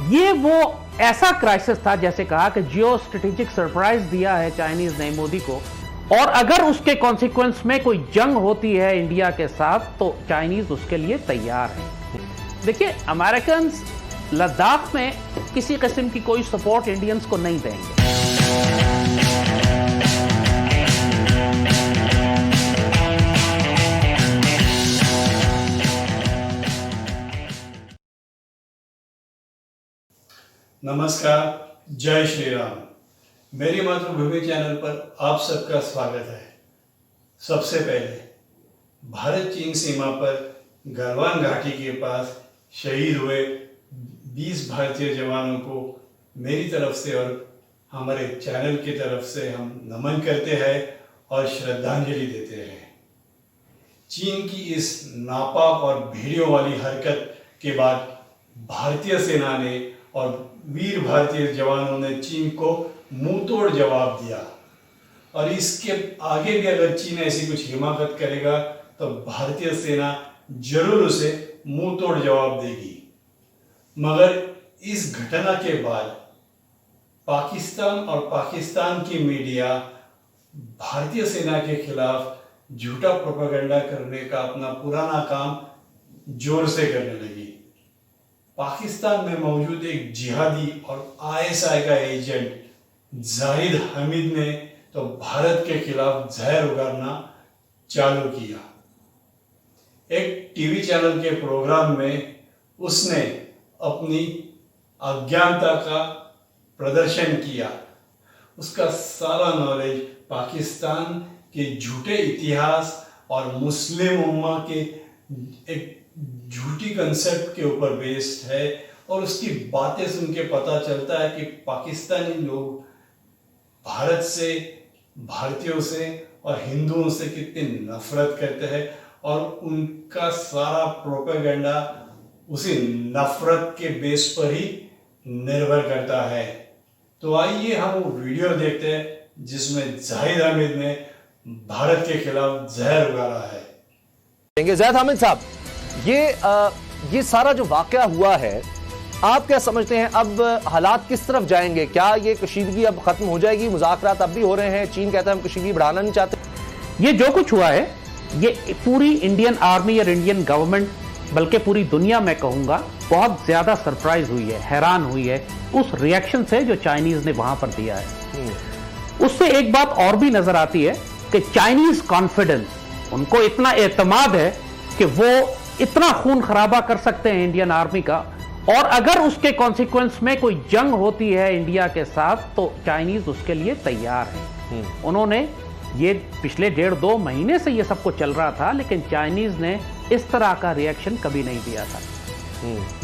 ये वो ऐसा क्राइसिस था, जैसे कहा कि जियो स्ट्रेटेजिक सरप्राइज दिया है चाइनीज ने मोदी को, और अगर उसके कॉन्सिक्वेंस में कोई जंग होती है इंडिया के साथ तो चाइनीज उसके लिए तैयार है। देखिए, अमेरिकन लद्दाख में किसी किस्म की कोई सपोर्ट इंडियंस को नहीं देंगे। नमस्कार, जय श्री राम। मेरी मातृभूमि चैनल पर आप सबका स्वागत है। सबसे पहले भारत चीन सीमा पर गलवान घाटी के पास शहीद हुए 20 भारतीय जवानों को मेरी तरफ से और हमारे चैनल की तरफ से हम नमन करते हैं और श्रद्धांजलि देते हैं। चीन की इस नापाक और भेड़ियों वाली हरकत के बाद भारतीय सेना ने और वीर भारतीय जवानों ने चीन को मुंह तोड़ जवाब दिया, और इसके आगे भी अगर चीन ऐसी कुछ हिमाकत करेगा तो भारतीय सेना जरूर उसे मुंह तोड़ जवाब देगी। मगर इस घटना के बाद पाकिस्तान और पाकिस्तान की मीडिया भारतीय सेना के खिलाफ झूठा प्रोपेगेंडा करने का अपना पुराना काम जोर से करने लगी। पाकिस्तान में मौजूद एक जिहादी और आईएसआई का एजेंट जाहिद हमीद ने तो भारत के खिलाफ जहर उगारना चालू किया। एक टीवी चैनल के प्रोग्राम में उसने अपनी अज्ञानता का प्रदर्शन किया। उसका सारा नॉलेज पाकिस्तान के झूठे इतिहास और मुस्लिम उम्मा के एक झूठी कंसेप्ट के ऊपर बेस्ड है, और उसकी बातें सुन के पता चलता है कि पाकिस्तानी लोग भारत से, भारतीयों से और हिंदुओं से कितनी नफरत करते हैं, और उनका सारा प्रोपेगेंडा उसी नफरत के बेस पर ही निर्भर करता है। तो आइए हम वो वीडियो देखते हैं जिसमें जाहिद हमीद ने भारत के खिलाफ जहर उगारा है। जाहिद हमीद साहब, ये सारा जो वाकया हुआ है, आप क्या समझते हैं अब हालात किस तरफ जाएंगे? क्या ये कशीदगी अब खत्म हो जाएगी? मुज़ाकरात अब भी हो रहे हैं, चीन कहता है हम कशीदगी बढ़ाना नहीं चाहते। ये जो कुछ हुआ है, ये पूरी इंडियन आर्मी और इंडियन गवर्नमेंट, बल्कि पूरी दुनिया में कहूंगा, बहुत ज्यादा सरप्राइज हुई है, हैरान हुई है उस रिएक्शन से जो चाइनीज ने वहां पर दिया है। उससे एक बात और भी नजर आती है कि चाइनीज कॉन्फिडेंस, उनको इतना एतमाद है कि वो इतना खून खराबा कर सकते हैं इंडियन आर्मी का, और अगर उसके कॉन्सिक्वेंस में कोई जंग होती है इंडिया के साथ तो चाइनीज उसके लिए तैयार है। उन्होंने ये पिछले 1.5-2 महीने से ये सब कुछ चल रहा था, लेकिन चाइनीज ने इस तरह का रिएक्शन कभी नहीं दिया था।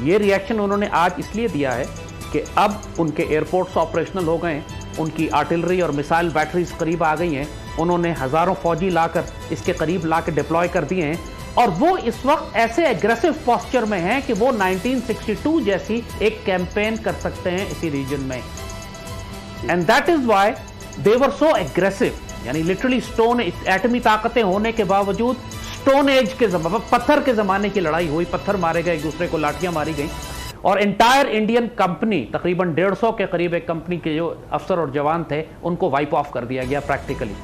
ये रिएक्शन उन्होंने आज इसलिए दिया है कि अब उनके एयरपोर्ट्स ऑपरेशनल हो गए, उनकी आर्टिलरी और मिसाइल बैटरीज करीब आ गई हैं, उन्होंने हजारों फौजी लाकर इसके करीब लाकर डिप्लॉय कर दिए हैं, और वो इस वक्त ऐसे एग्रेसिव पोस्चर में हैं कि वो 1962 जैसी एक कैंपेन कर सकते हैं इसी रीजन में। And that is why they were so aggressive, यानी लिटरली स्टोन, एटमी ताकतें होने के बावजूद स्टोन एज के जमाने, पत्थर के जमाने की लड़ाई हुई, पत्थर मारे गए, एक दूसरे को लाठियां मारी गई, और एंटायर इंडियन कंपनी, तकरीबन 150 के करीब एक कंपनी के जो अफसर और जवान थे उनको वाइप ऑफ कर दिया गया प्रैक्टिकली।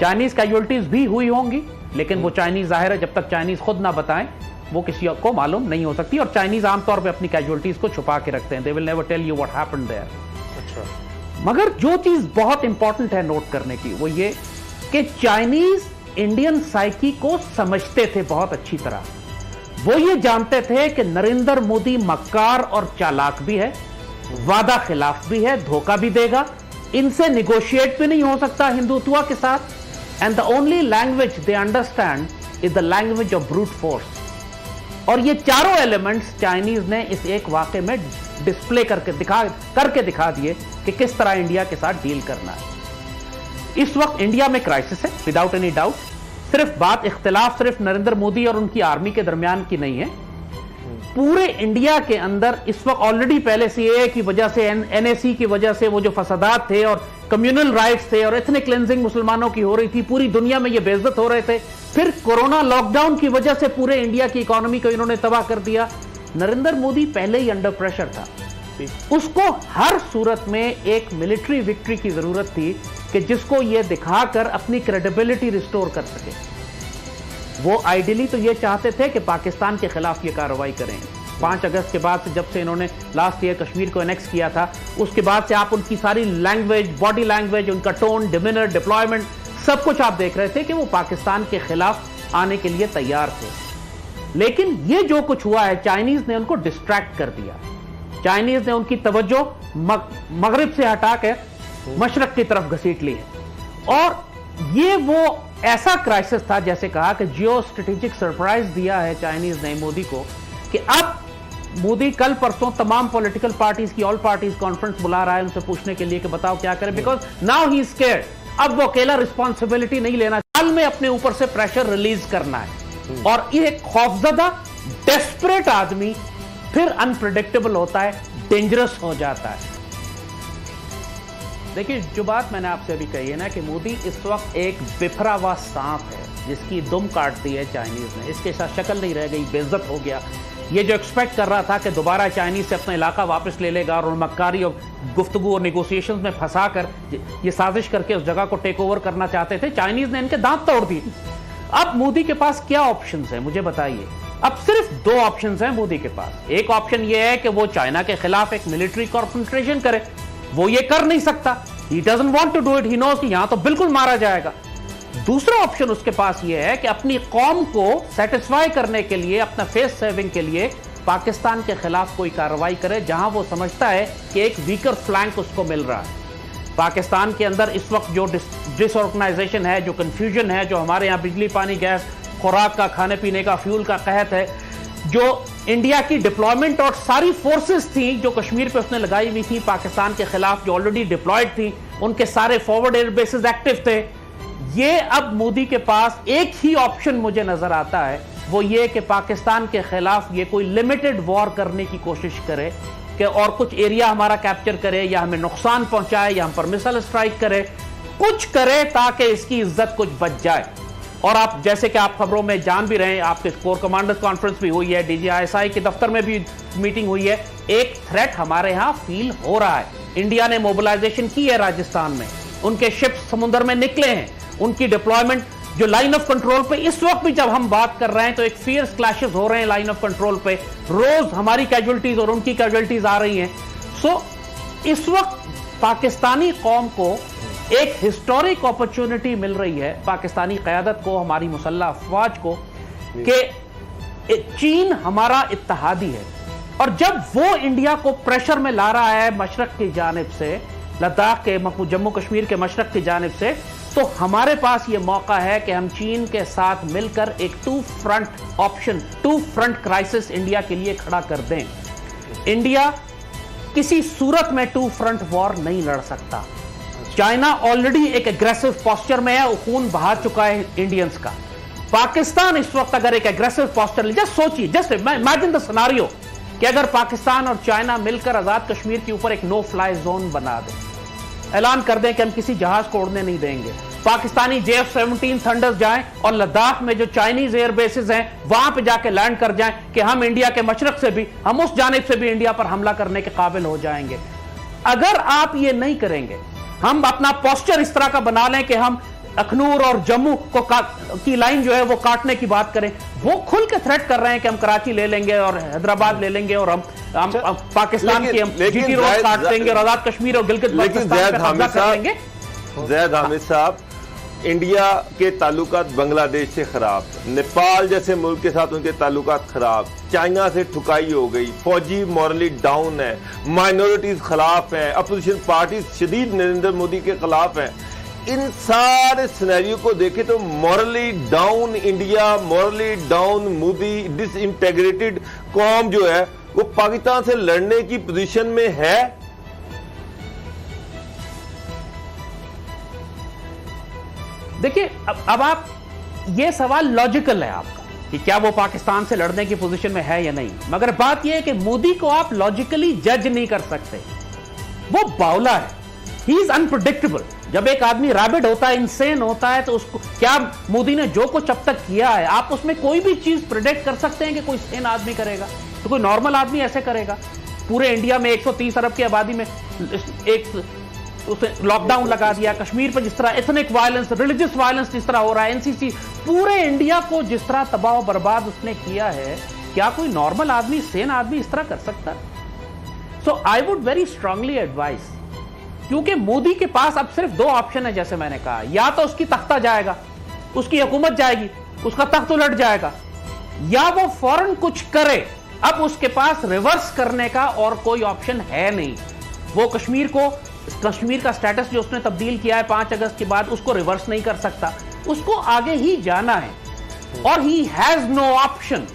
चाइनीज कैजुअलिटीज भी हुई होंगी, लेकिन वो चाइनीज, जाहिर है जब तक चाइनीज खुद ना बताएं वो किसी को मालूम नहीं हो सकती, और चाइनीज आमतौर पे अपनी कैजुअलिटीज को छुपा के रखते हैं। They will never tell you what happened there. मगर जो चीज बहुत इंपॉर्टेंट है नोट करने की वो ये कि चाइनीज इंडियन साइकी को समझते थे बहुत अच्छी तरह। वो ये जानते थे कि नरेंद्र मोदी मक्कार और चालाक भी है, वादा खिलाफ भी है, धोखा भी देगा, इनसे निगोशिएट भी नहीं हो सकता हिंदुत्व के साथ, and the only language they understand is the language of brute force. और ये चारों एलिमेंट्स चाइनीज ने इस एक वाकये में डिस्प्ले करके दिखा दिए कि किस तरह इंडिया के साथ डील करना है। इस वक्त इंडिया में क्राइसिस है, विदाउट एनी डाउट। सिर्फ बात इख्तिलाफ सिर्फ नरेंद्र मोदी और उनकी आर्मी के दरमियान की नहीं है, पूरे इंडिया के अंदर इस वक्त ऑलरेडी पहले सीएए की वजह से, एनएसी की वजह से वो जो फसादात थे और कम्युनल राइट्स थे और एथनिक क्लेंजिंग मुसलमानों की हो रही थी, पूरी दुनिया में ये बेइज्जत हो रहे थे। फिर कोरोना लॉकडाउन की वजह से पूरे इंडिया की इकोनॉमी को इन्होंने तबाह कर दिया। नरेंद्र मोदी पहले ही अंडर प्रेशर था। उसको हर सूरत में एक मिलिट्री विक्ट्री की जरूरत थी कि जिसको ये दिखाकर अपनी क्रेडिबिलिटी रिस्टोर कर सके। वो आइडियली तो ये चाहते थे कि पाकिस्तान के खिलाफ ये कार्रवाई करें। 5 अगस्त के बाद से, जब से इन्होंने लास्ट ईयर कश्मीर को एनेक्स किया था, उसके बाद से आप उनकी सारी लैंग्वेज, बॉडी लैंग्वेज, उनका टोन, डिमिनर, डिप्लॉयमेंट, सब कुछ आप देख रहे थे कि वो पाकिस्तान के खिलाफ आने के लिए तैयार थे। लेकिन ये जो कुछ हुआ है, चाइनीज ने उनको डिस्ट्रैक्ट कर दिया। चाइनीज ने उनकी तवज्जो मगरिब से हटा के मशरक की तरफ घसीट ली है। और ये वो ऐसा क्राइसिस था, जैसे कहा कि जियो स्ट्रेटेजिक सरप्राइज दिया है चाइनीज ने मोदी को, कि अब मोदी कल परसों तमाम पॉलिटिकल पार्टीज की ऑल पार्टीज कॉन्फ्रेंस बुला रहा है उनसे पूछने के लिए कि बताओ क्या करें, because now he is scared. अब वो अकेला रिस्पॉन्सिबिलिटी नहीं लेना, कल में अपने ऊपर से प्रेशर रिलीज करना है। और ये खौफजदा डेस्परेट आदमी फिर अनप्रेडिक्टेबल होता है, डेंजरस हो जाता है। देखिए, जो बात मैंने आपसे अभी कही है ना कि मोदी इस वक्त एक बिफरा हुआ सांप है जिसकी दुम काट दी है चाइनीज ने। इसके साथ शक्ल नहीं रह गई, बेइज्जत हो गया। ये जो एक्सपेक्ट कर रहा था कि दोबारा चाइनीज से अपना इलाका वापस ले लेगा और मक्कारी और गुफ्तगू और नेगोशिएशंस में फंसाकर ये साजिश करके उस जगह को टेक ओवर करना चाहते थे, चाइनीज ने इनके दांत तोड़ दिए। अब मोदी के पास क्या ऑप्शंस हैं, मुझे बताइए। अब सिर्फ 2 ऑप्शंस हैं मोदी के पास। एक ऑप्शन ये है कि वो चाइना के खिलाफ एक मिलिट्री कॉन्फ्रंटेशन करे। वो ये कर नहीं सकता, he doesn't want to do it, he knows कि यहां तो बिल्कुल मारा जाएगा। दूसरा ऑप्शन उसके पास ये है कि अपनी कौम को सेटिस्फाई करने के लिए, अपना फेस सेविंग के लिए पाकिस्तान के खिलाफ कोई कार्रवाई करे जहां वो समझता है कि एक वीकर फ्लैंक उसको मिल रहा है। पाकिस्तान के अंदर इस वक्त जो डिसऑर्गेनाइजेशन है, जो कंफ्यूजन है, जो हमारे यहाँ बिजली, पानी, गैस, खुराक का, खाने पीने का, फ्यूल का कहत है, जो इंडिया की डिप्लॉयमेंट और सारी फोर्सेस थी जो कश्मीर पे उसने लगाई हुई थी पाकिस्तान के खिलाफ, जो ऑलरेडी डिप्लॉयड थी, उनके सारे फॉरवर्ड एयर बेसिस एक्टिव थे। ये अब मोदी के पास एक ही ऑप्शन मुझे नजर आता है, वो ये कि पाकिस्तान के खिलाफ ये कोई लिमिटेड वॉर करने की कोशिश करे कि और कुछ एरिया हमारा कैप्चर करे या हमें नुकसान पहुंचाए या हम पर मिसाइल स्ट्राइक करे, कुछ करे ताकि इसकी इज्जत कुछ बच जाए। और आप जैसे कि आप खबरों में जान भी रहे हैं, आपके कोर कमांडर्स कॉन्फ्रेंस भी हुई है, DGISI के दफ्तर में भी मीटिंग हुई है, एक थ्रेट हमारे यहां फील हो रहा है। इंडिया ने मोबिलाइजेशन की है राजस्थान में, उनके शिप्स समुद्र में निकले हैं, उनकी डिप्लॉयमेंट जो लाइन ऑफ कंट्रोल पे इस वक्त भी जब हम बात कर रहे हैं तो एक फियर्स क्लैशेस हो रहे हैं लाइन ऑफ कंट्रोल पे, रोज हमारी कैजुअल्टीज और उनकी कैजुअल्टीज आ रही हैं। सो इस वक्त पाकिस्तानी कौम को एक हिस्टोरिक अपॉर्चुनिटी मिल रही है, पाकिस्तानी क़यादत को, हमारी मुसल्लह अफवाज को, कि चीन हमारा इत्तेहादी है। और जब वो इंडिया को प्रेशर में ला रहा है मशरक की जानिब से, लद्दाख के, जम्मू कश्मीर के मशरक की जानिब से, तो हमारे पास ये मौका है कि हम चीन के साथ मिलकर एक 2 front option, 2 front crisis India के लिए खड़ा कर दें। इंडिया किसी सूरत में 2 फ्रंट वॉर नहीं लड़ सकता। चाइना ऑलरेडी एक एग्रेसिव पोस्चर में है, खून बहा चुका है इंडियंस का। पाकिस्तान इस वक्त अगर एक एग्रेसिव पोस्चर, जस्ट सोचिए, जस्ट इमेजिन द सिनेरियो कि अगर पाकिस्तान और चाइना मिलकर आजाद कश्मीर के ऊपर एक नो फ्लाई जोन बना दें, ऐलान कर दें कि हम किसी जहाज को उड़ने नहीं देंगे, पाकिस्तानी JF-17 थंडर्स जाएं और लद्दाख में जो चाइनीज एयर बेसिस हैं वहां पे जाके लैंड कर जाएं कि हम इंडिया के मशरक से भी, हम उस जानिब से भी इंडिया पर हमला करने के काबिल हो जाएंगे। अगर आप ये नहीं करेंगे, हम अपना पोस्चर इस तरह का बना लें कि हम अखनूर और जम्मू को की लाइन जो है वो काटने की बात करें, वो खुल के थ्रेट कर रहे हैं कि हम कराची ले लेंगे और हैदराबाद ले लेंगे और हम पाकिस्तान की GT रोड काट देंगे और आजाद कश्मीर और गिलगित बाल्टिस्तान पे कब्जा कर लेंगे। ज़ैद हामिद साहब, इंडिया के ताल्लुकात बांग्लादेश से खराब, नेपाल जैसे मुल्क के साथ उनके ताल्लुकात खराब, चाइना से ठुकाई हो गई, फौजी मॉरली डाउन है, माइनॉरिटीज खिलाफ हैं, अपोजिशन पार्टी शदीद नरेंद्र मोदी के खिलाफ हैं। इन सारे सिनेरियो को देखें तो morally down India, morally down Modi, disintegrated कौम जो है वो पाकिस्तान से लड़ने की पोजीशन में है। देखिए, अब आप, ये सवाल लॉजिकल है आपका कि क्या वो पाकिस्तान से लड़ने की पोजीशन में है या नहीं, मगर बात यह है कि मोदी को आप लॉजिकली जज नहीं कर सकते। वो बावला है, ही इज अनप्रेडिक्टेबल। जब एक आदमी रैबिड होता है, इंसेन होता है, तो उसको क्या, मोदी ने जो कुछ अब तक किया है, आप उसमें कोई भी चीज प्रेडिक्ट कर सकते हैं कि कोई सेन आदमी करेगा? तो कोई नॉर्मल आदमी ऐसे करेगा? पूरे इंडिया में 130 अरब की आबादी में एक उसे लॉकडाउन लगा दिया, कश्मीर पर जिस तरह एथनिक वायलेंस, रिलीजियस वायलेंस जिस तरह हो रहा है, एनसीसी, पूरे इंडिया को जिस तरह तबाह बर्बाद उसने किया है, क्या कोई नॉर्मल आदमी, सेन आदमी इस तरह कर सकता है? So I would very strongly advise, क्योंकि मोदी के पास अब सिर्फ दो ऑप्शन है, जैसे मैंने कहा, या तो उसकी तख्ता जाएगा, उसकी हुकूमत जाएगी, उसका तख्त उलट जाएगा, या वो फौरन कुछ करे। अब उसके पास रिवर्स करने का और कोई ऑप्शन है नहीं। वो कश्मीर का स्टेटस जो उसने तब्दील किया है 5 अगस्त के बाद, उसको रिवर्स नहीं कर सकता, उसको आगे ही जाना है। और ही हैज नो ऑप्शन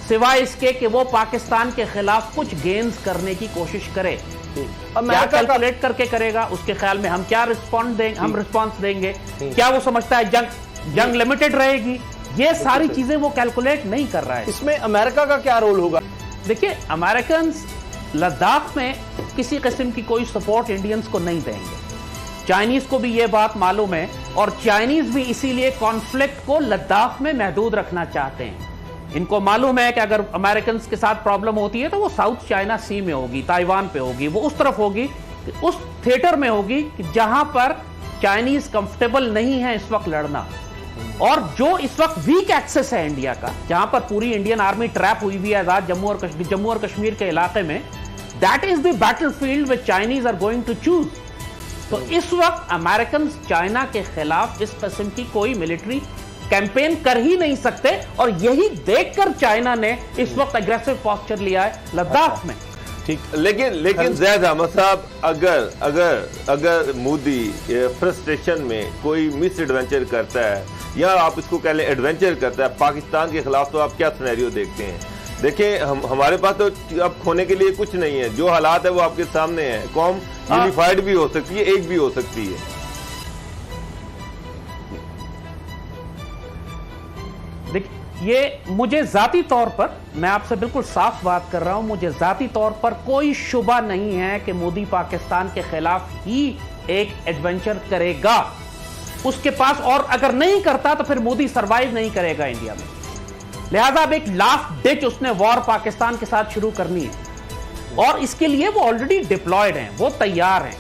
सिवाय इसके कि वो पाकिस्तान के खिलाफ कुछ गेन्स करने की कोशिश करे। क्या कैलकुलेट करके करेगा, उसके ख्याल में हम क्या रिस्पॉन्स देंगे, क्या वो समझता है जंग लिमिटेड रहेगी, ये सारी चीजें वो कैलकुलेट नहीं कर रहा है। इसमें अमेरिका का क्या रोल होगा? देखिए, अमेरिकन लद्दाख में किसी किस्म की कोई सपोर्ट इंडियंस को नहीं देंगे। चाइनीज को भी ये बात मालूम है, और चाइनीज भी इसीलिए कॉन्फ्लिक्ट को लद्दाख में महदूद रखना चाहते हैं। इनको मालूम है कि अगर अमेरिकन के साथ प्रॉब्लम होती है तो वो साउथ चाइना सी में होगी, ताइवान पे होगी, वो उस तरफ होगी, उस थिएटर में होगी जहां पर चाइनीज कंफर्टेबल नहीं है इस वक्त लड़ना। और जो इस वक्त वीक एक्सेस है इंडिया का, जहां पर पूरी इंडियन आर्मी ट्रैप हुई हुई है आजाद जम्मू और कश्मीर के इलाके में, that is the battlefield which Chinese are going to choose. तो इस वक्त अमेरिकन चाइना के खिलाफ इस किस्म की कोई मिलिट्री कैंपेन कर ही नहीं सकते, और यही देखकर चाइना ने इस वक्त एग्रेसिव पोस्चर लिया है लद्दाख में। ठीक, लेकिन ज़ैद अहमद साहब, अगर मोदी फ्रस्ट्रेशन में कोई मिस एडवेंचर करता है, या आप इसको कह लें एडवेंचर करता है पाकिस्तान के खिलाफ, तो आप क्या सिनेरियो देखते हैं? देखिए, हमारे पास तो अब खोने के लिए कुछ नहीं है, जो हालात है वो आपके सामने है। कौम यूनिफाइड भी हो सकती है, एक भी हो सकती है। देखिए, ये मुझे जाती तौर पर, मैं आपसे बिल्कुल साफ बात कर रहा हूं, मुझे जाती तौर पर कोई शुबा नहीं है कि मोदी पाकिस्तान के खिलाफ ही एक एडवेंचर करेगा उसके पास, और अगर नहीं करता तो फिर मोदी सरवाइव नहीं करेगा इंडिया में। लिहाजा अब एक लास्ट डिच उसने वॉर पाकिस्तान के साथ शुरू करनी है, और इसके लिए वो ऑलरेडी डिप्लॉयड हैं, वो तैयार हैं।